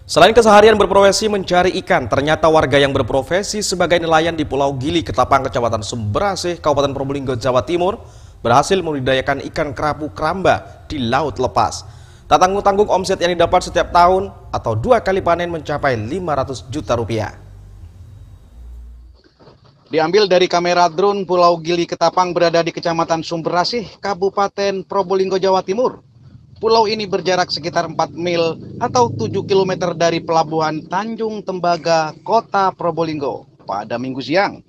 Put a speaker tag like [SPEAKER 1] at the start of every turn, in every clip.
[SPEAKER 1] Selain keseharian berprofesi mencari ikan, ternyata warga yang berprofesi sebagai nelayan di Pulau Gili, Ketapang, Kecamatan Sumberasih, Kabupaten Probolinggo, Jawa Timur, berhasil membudidayakan ikan kerapu keramba di laut lepas. Tak tanggung-tanggung omset yang didapat setiap tahun atau 2 kali panen mencapai 500 juta rupiah.
[SPEAKER 2] Diambil dari kamera drone Pulau Gili Ketapang berada di Kecamatan Sumberasih, Kabupaten Probolinggo, Jawa Timur. Pulau ini berjarak sekitar 4 mil atau 7 km dari pelabuhan Tanjung Tembaga, Kota Probolinggo pada Minggu siang.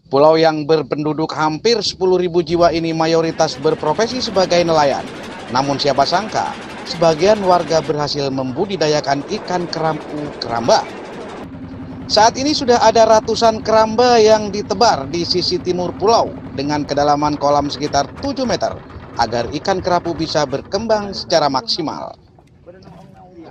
[SPEAKER 2] Pulau yang berpenduduk hampir 10.000 jiwa ini mayoritas berprofesi sebagai nelayan. Namun siapa sangka, sebagian warga berhasil membudidayakan ikan kerapu keramba. Saat ini sudah ada ratusan keramba yang ditebar di sisi timur pulau dengan kedalaman kolam sekitar 7 meter. Agar ikan kerapu bisa berkembang secara maksimal.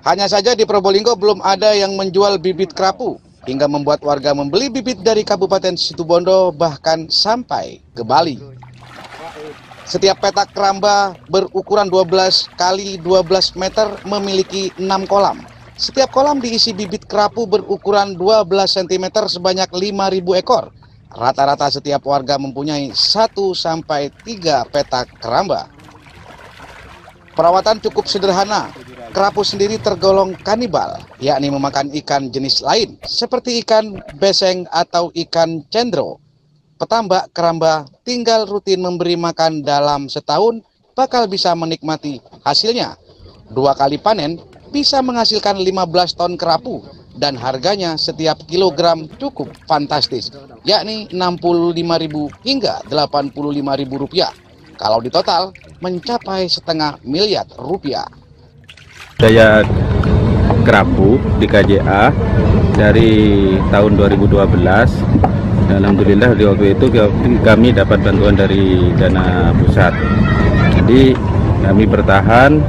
[SPEAKER 2] Hanya saja di Probolinggo belum ada yang menjual bibit kerapu, hingga membuat warga membeli bibit dari Kabupaten Situbondo bahkan sampai ke Bali. Setiap petak keramba berukuran 12 kali 12 meter memiliki 6 kolam. Setiap kolam diisi bibit kerapu berukuran 12 cm sebanyak 5.000 ekor. Rata-rata setiap warga mempunyai 1-3 petak keramba. Perawatan cukup sederhana. Kerapu sendiri tergolong kanibal, yakni memakan ikan jenis lain, seperti ikan beseng atau ikan cendro. Petambak keramba tinggal rutin memberi makan dalam setahun, bakal bisa menikmati hasilnya. 2 kali panen bisa menghasilkan 15 ton kerapu. Dan harganya setiap kilogram cukup fantastis, yakni 65.000 hingga 85.000 rupiah. Kalau di total mencapai setengah miliar rupiah.
[SPEAKER 3] Daya kerapu di KJA dari tahun 2012. Alhamdulillah di waktu itu kami dapat bantuan dari dana pusat. Jadi kami bertahan.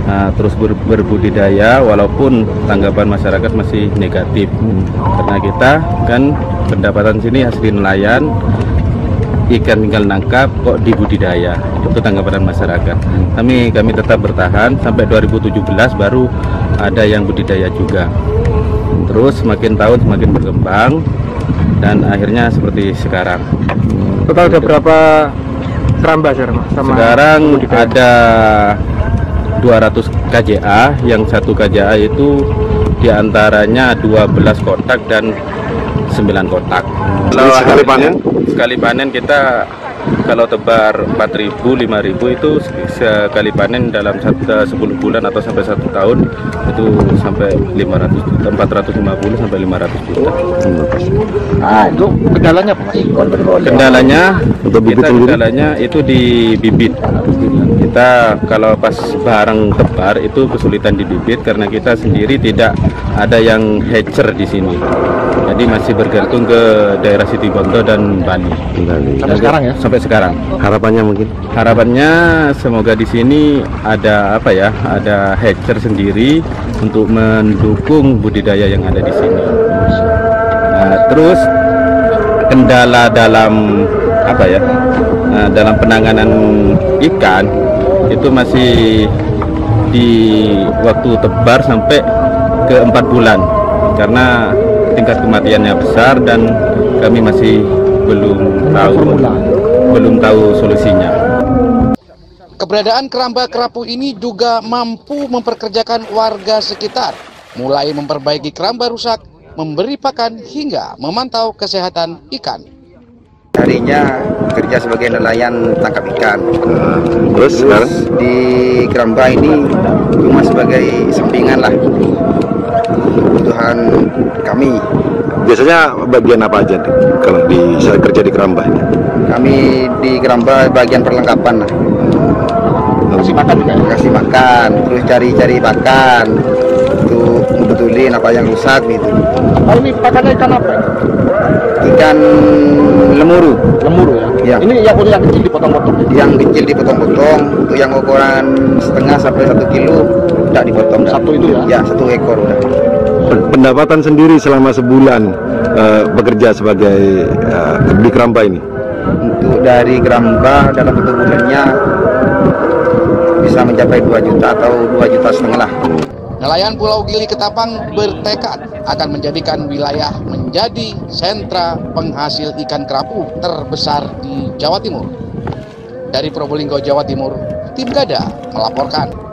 [SPEAKER 3] Terus berbudidaya walaupun tanggapan masyarakat masih negatif karena kita kan pendapatan sini asli nelayan, ikan tinggal nangkap kok dibudidaya, itu tanggapan masyarakat. Kami tetap bertahan sampai 2017 baru ada yang budidaya juga. Terus semakin tahun semakin berkembang dan akhirnya seperti sekarang.
[SPEAKER 4] Total ada berapa keramba sekarang
[SPEAKER 3] ada 200 KJA, yang 1 KJA itu diantaranya 12 kotak dan 9 kotak.
[SPEAKER 4] Kalau
[SPEAKER 3] sekali panen kita kalau tebar 4.000, 5.000 itu sekali panen dalam 10 bulan atau sampai 1 tahun itu sampai 500 juta, 450 sampai 500 juta.
[SPEAKER 4] Itu kendalanya apa, Mas?
[SPEAKER 3] Kendalanya itu di bibit. Kita kalau pas barang tebar itu kesulitan di bibit karena kita sendiri tidak ada yang hatcher di sini. Jadi masih bergantung ke daerah Situbondo dan Bali.
[SPEAKER 4] Sampai sekarang ya?
[SPEAKER 3] Sampai sekarang.
[SPEAKER 4] Harapannya mungkin?
[SPEAKER 3] Harapannya semoga di sini ada ada hatcher sendiri untuk mendukung budidaya yang ada di sini. Terus kendala dalam dalam penanganan ikan itu masih di waktu tebar sampai ke 4 bulan karena tingkat kematiannya besar dan kami masih belum tahu solusinya.
[SPEAKER 2] Keberadaan keramba kerapu ini juga mampu memperkerjakan warga sekitar, mulai memperbaiki keramba rusak, memberi pakan hingga memantau kesehatan ikan.
[SPEAKER 5] Harinya bekerja sebagai nelayan tangkap ikan.
[SPEAKER 4] Terus
[SPEAKER 5] di keramba ini cuma sebagai sampingan lah kebutuhan kami.
[SPEAKER 4] biasanya bagian apa aja kalau kerja di keramba ini?
[SPEAKER 5] Kami di keramba bagian perlengkapan lah.
[SPEAKER 4] Kasih makan juga?
[SPEAKER 5] Kasih makan, terus cari-cari pakan untuk membetulin apa yang rusak gitu.
[SPEAKER 4] Oh, ini pakannya ikan apa?
[SPEAKER 5] Ikan lemuru.
[SPEAKER 4] Lemuru ya?
[SPEAKER 5] Ya.
[SPEAKER 4] Ini yang kecil dipotong-potong?
[SPEAKER 5] Yang kecil dipotong-potong, untuk yang ukuran setengah sampai 1 kilo tidak dipotong.
[SPEAKER 4] Satu itu ya?
[SPEAKER 5] Ya, 1 ekor udah.
[SPEAKER 4] Pendapatan sendiri selama sebulan bekerja sebagai di keramba ini?
[SPEAKER 5] Untuk dari keramba dalam 1 bulannya bisa mencapai 2 juta atau 2,5 juta lah.
[SPEAKER 2] Nelayan Pulau Gili Ketapang bertekad akan menjadikan wilayah menjadi sentra penghasil ikan kerapu terbesar di Jawa Timur. Dari Probolinggo, Jawa Timur, Tim Gada melaporkan.